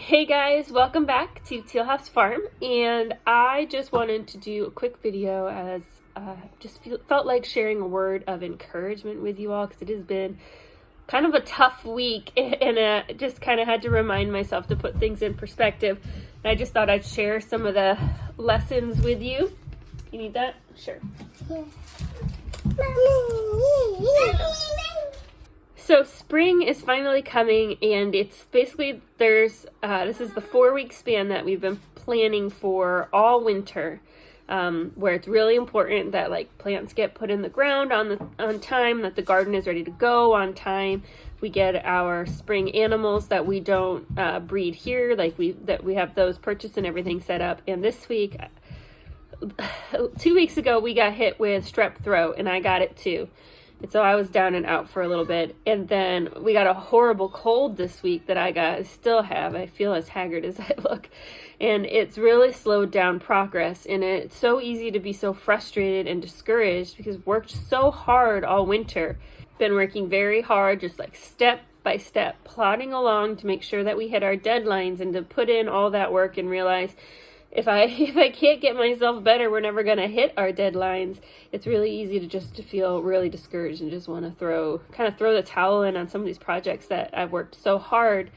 Hey guys, welcome back to Teal House Farm, and I just wanted to do a quick video as felt like sharing a word of encouragement with you all, because it has been kind of a tough week, and just kind of had to remind myself to put things in perspective. And I just thought I'd share some of the lessons with you. You need that? Sure. Yeah. So spring is finally coming, and it's basically this is the 4-week span that we've been planning for all winter, where it's really important that plants get put in the ground on time, that the garden is ready to go on time. We get our spring animals that we don't breed here, that we have those purchased and everything set up. And this week, 2 weeks ago, we got hit with strep throat, and I got it too. And so I was down and out for a little bit. And then we got a horrible cold this week that I still have. I feel as haggard as I look. And it's really slowed down progress. And it's so easy to be so frustrated and discouraged because we've worked so hard all winter. Been working very hard, just step by step, plodding along to make sure that we hit our deadlines and to put in all that work and realize if I can't get myself better, we're never going to hit our deadlines. It's really easy to feel really discouraged and just want to throw the towel in on some of these projects that I've worked so hard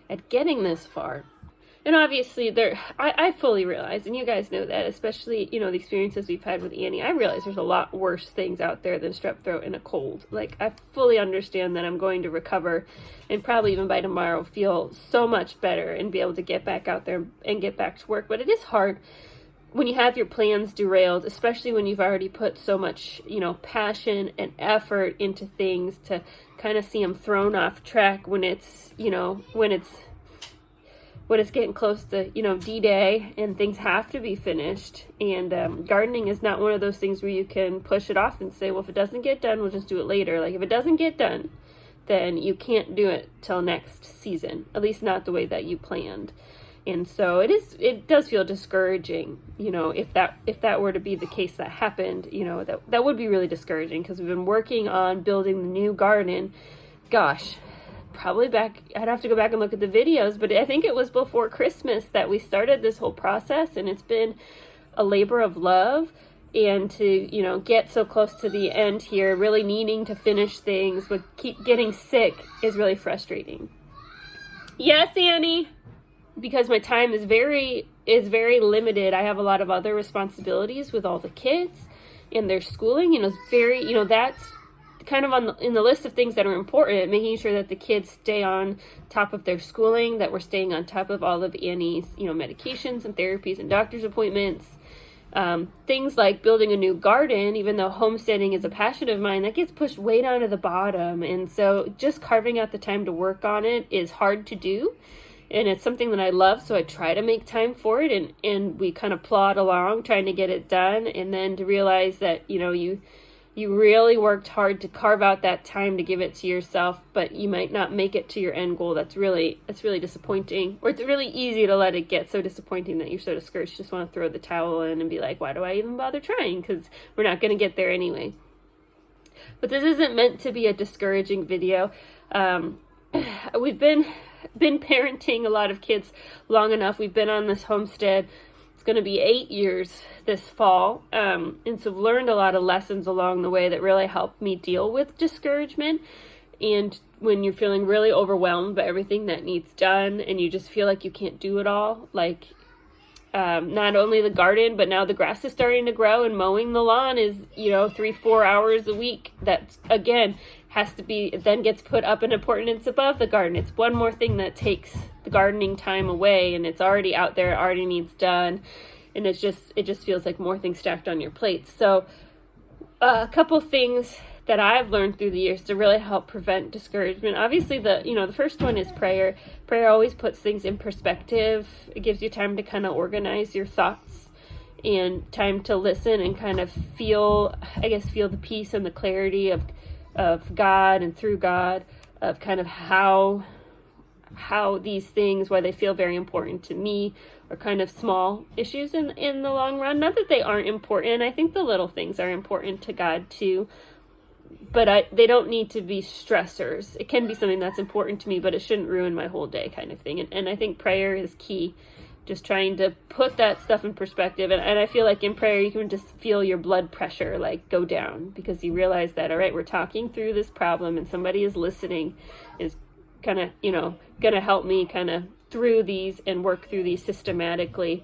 at getting this far. And obviously I fully realize, and you guys know that, especially, the experiences we've had with Annie, I realize there's a lot worse things out there than strep throat and a cold. I fully understand that I'm going to recover and probably even by tomorrow feel so much better and be able to get back out there and get back to work. But it is hard when you have your plans derailed, especially when you've already put so much, passion and effort into things, to kind of see them thrown off track when it's getting close to, D-Day and things have to be finished. And gardening is not one of those things where you can push it off and say, well, if it doesn't get done, we'll just do it later. If it doesn't get done, then you can't do it till next season, at least not the way that you planned. And so it does feel discouraging, if that were to be the case that happened, that would be really discouraging, because we've been working on building the new garden, gosh, probably I'd have to go back and look at the videos, but I think it was before Christmas that we started this whole process, and it's been a labor of love. And to, get so close to the end here, really needing to finish things, but keep getting sick is really frustrating. Yes, Annie? Because my time is very limited. I have a lot of other responsibilities with all the kids and their schooling. It's very, that's kind of in the list of things that are important, making sure that the kids stay on top of their schooling, that we're staying on top of all of Annie's, medications and therapies and doctor's appointments. Things like building a new garden, even though homesteading is a passion of mine, that gets pushed way down to the bottom. And so just carving out the time to work on it is hard to do. And it's something that I love, so I try to make time for it. And we kind of plod along trying to get it done. And then to realize that, you really worked hard to carve out that time to give it to yourself, but you might not make it to your end goal. That's really disappointing. Or it's really easy to let it get so disappointing that you're so discouraged, you just want to throw the towel in and be like, why do I even bother trying? Because we're not going to get there anyway. But this isn't meant to be a discouraging video. We've been parenting a lot of kids long enough. We've been on this homestead. It's going to be 8 years this fall, and so I've learned a lot of lessons along the way that really helped me deal with discouragement. And when you're feeling really overwhelmed by everything that needs done and you just feel like you can't do it all, not only the garden, but now the grass is starting to grow, and mowing the lawn is 3-4 hours a week. That's, again, then gets put up in importance above the garden. It's one more thing that takes the gardening time away, and it's already out there, it already needs done, and it just feels like more things stacked on your plate. So a couple things that I've learned through the years to really help prevent discouragement. Obviously, the first one is prayer. Prayer always puts things in perspective. It gives you time to kind of organize your thoughts and time to listen and kind of feel the peace and the clarity of God and through God, of kind of how these things, why they feel very important to me, are kind of small issues in the long run. Not that they aren't important. I think the little things are important to God too. but they don't need to be stressors. It can be something that's important to me, but it shouldn't ruin my whole day kind of thing. And I think prayer is key. Just trying to put that stuff in perspective. And I feel like in prayer, you can just feel your blood pressure like go down, because you realize that, all right, we're talking through this problem and somebody is listening, is kind of, going to help me kind of through these and work through these systematically,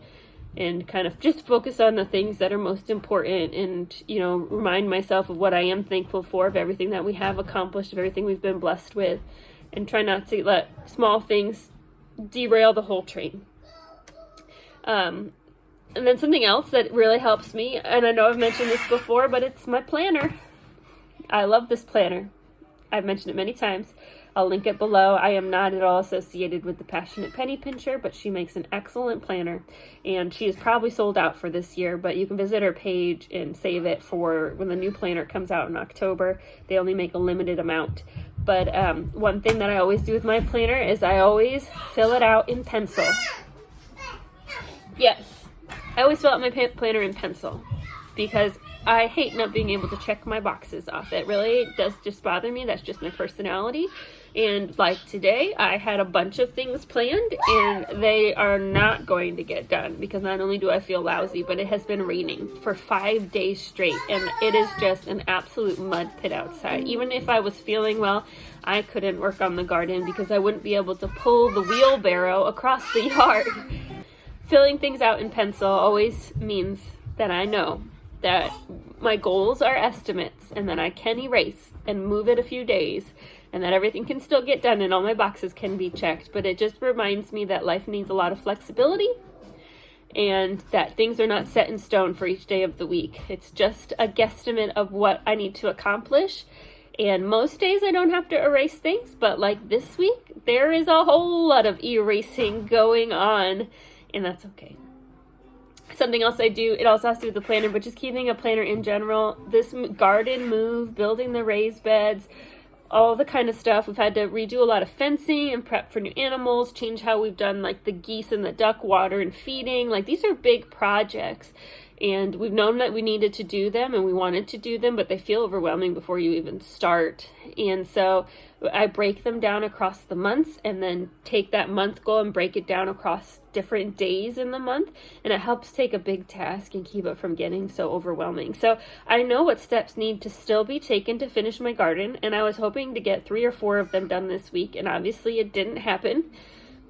and kind of just focus on the things that are most important, and, remind myself of what I am thankful for, of everything that we have accomplished, of everything we've been blessed with, and try not to let small things derail the whole train. And then something else that really helps me, and I know I've mentioned this before, but it's my planner. I love this planner. I've mentioned it many times. I'll link it below. I am not at all associated with the Passionate Penny Pincher, but she makes an excellent planner, and she is probably sold out for this year, but you can visit her page and save it for when the new planner comes out in October. They only make a limited amount. But one thing that I always do with my planner is I always fill it out in pencil. Yes, I always fill out my planner in pencil, because I hate not being able to check my boxes off. It really does just bother me. That's just my personality. And like today, I had a bunch of things planned, and they are not going to get done, because not only do I feel lousy, but it has been raining for 5 days straight, and it is just an absolute mud pit outside. Even if I was feeling well, I couldn't work on the garden because I wouldn't be able to pull the wheelbarrow across the yard. Filling things out in pencil always means that I know that my goals are estimates, and that I can erase and move it a few days, and that everything can still get done and all my boxes can be checked. But it just reminds me that life needs a lot of flexibility, and that things are not set in stone for each day of the week. It's just a guesstimate of what I need to accomplish. And most days I don't have to erase things, but like this week, there is a whole lot of erasing going on. And that's okay. Something else I do, it also has to do with the planner, but just keeping a planner in general. This garden move, building the raised beds, all the kind of stuff. We've had to redo a lot of fencing and prep for new animals, change how we've done like the geese and the duck water and feeding. Like, these are big projects. And we've known that we needed to do them, and we wanted to do them, but they feel overwhelming before you even start. And so I break them down across the months, and then take that month goal and break it down across different days in the month. And it helps take a big task and keep it from getting so overwhelming. So I know what steps need to still be taken to finish my garden, and I was hoping to get 3 or 4 of them done this week, and obviously it didn't happen.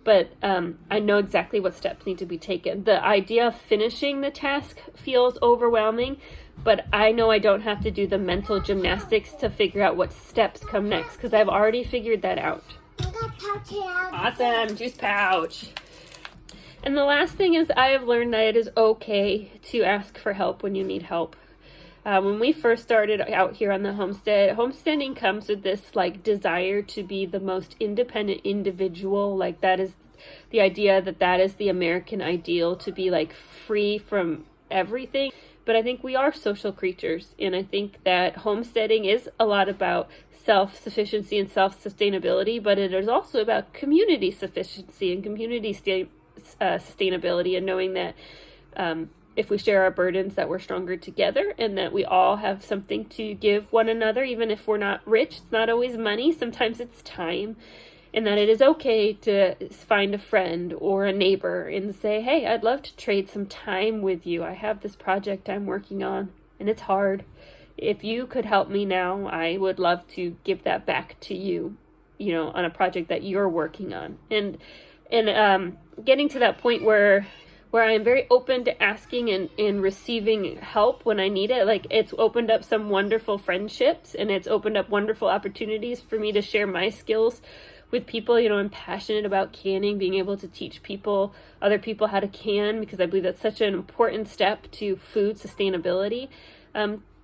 But I know exactly what steps need to be taken. The idea of finishing the task feels overwhelming, but I know I don't have to do the mental gymnastics to figure out what steps come next, because I've already figured that out. I got pouch here. Awesome, juice pouch. And the last thing is, I have learned that it is okay to ask for help when you need help. When we first started out here on the homestead, homesteading comes with this like desire to be the most independent individual. Like, that is the idea, that is the American ideal, to be like free from everything. But I think we are social creatures, and I think that homesteading is a lot about self-sufficiency and self-sustainability, but it is also about community sufficiency and community sustainability, and knowing that if we share our burdens, that we're stronger together, and that we all have something to give one another. Even if we're not rich, it's not always money, sometimes it's time, and that it is okay to find a friend or a neighbor and say, hey, I'd love to trade some time with you. I have this project I'm working on, and it's hard. If you could help me now, I would love to give that back to you, on a project that you're working on. And getting to that point where I am very open to asking and receiving help when I need it. Like, it's opened up some wonderful friendships, and it's opened up wonderful opportunities for me to share my skills with people. I'm passionate about canning, being able to teach other people how to can, because I believe that's such an important step to food sustainability.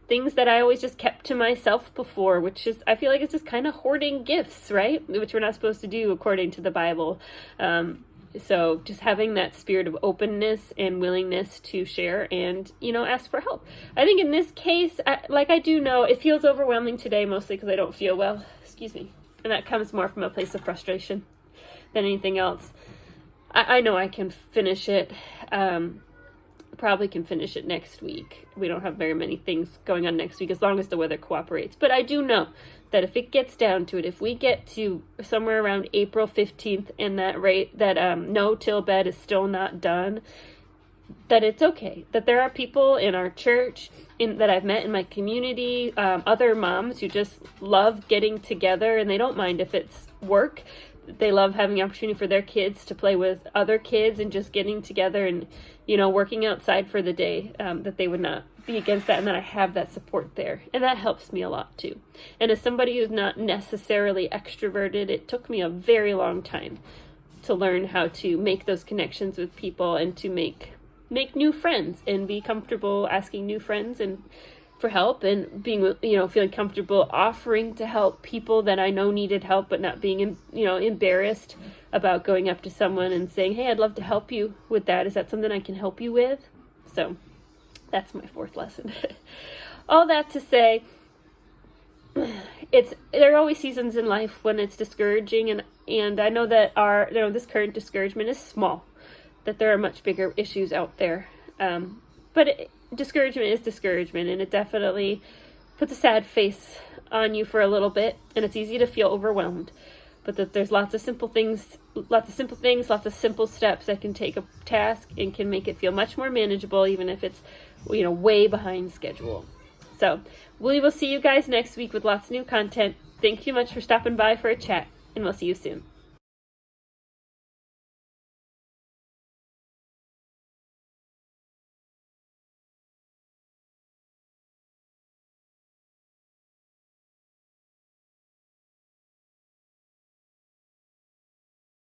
Things that I always just kept to myself before, which is, I feel like it's just kind of hoarding gifts, right? Which we're not supposed to do according to the Bible. So just having that spirit of openness and willingness to share and, ask for help. I think in this case, I do know it feels overwhelming today, mostly because I don't feel well. Excuse me. And that comes more from a place of frustration than anything else. I know I can finish it. probably can finish it next week. We don't have very many things going on next week as long as the weather cooperates. But I do know that if it gets down to it, if we get to somewhere around April 15th and that no-till bed is still not done, that it's okay. That there are people in our church that I've met in my community, other moms who just love getting together, and they don't mind if it's work. They love having the opportunity for their kids to play with other kids and just getting together and, working outside for the day, that they would not be against that, and that I have that support there. And that helps me a lot too. And as somebody who's not necessarily extroverted, it took me a very long time to learn how to make those connections with people and to make new friends and be comfortable asking new friends and for help, and being, feeling comfortable offering to help people that I know needed help, but not being, embarrassed about going up to someone and saying, hey, I'd love to help you with that. Is that something I can help you with? So that's my fourth lesson. All that to say, there are always seasons in life when it's discouraging, and I know that this current discouragement is small, that there are much bigger issues out there. Discouragement is discouragement, and it definitely puts a sad face on you for a little bit, and it's easy to feel overwhelmed. But that there's lots of simple things, lots of simple steps that can take a task and can make it feel much more manageable, even if it's, way behind schedule. So we will see you guys next week with lots of new content. Thank you much for stopping by for a chat, and we'll see you soon.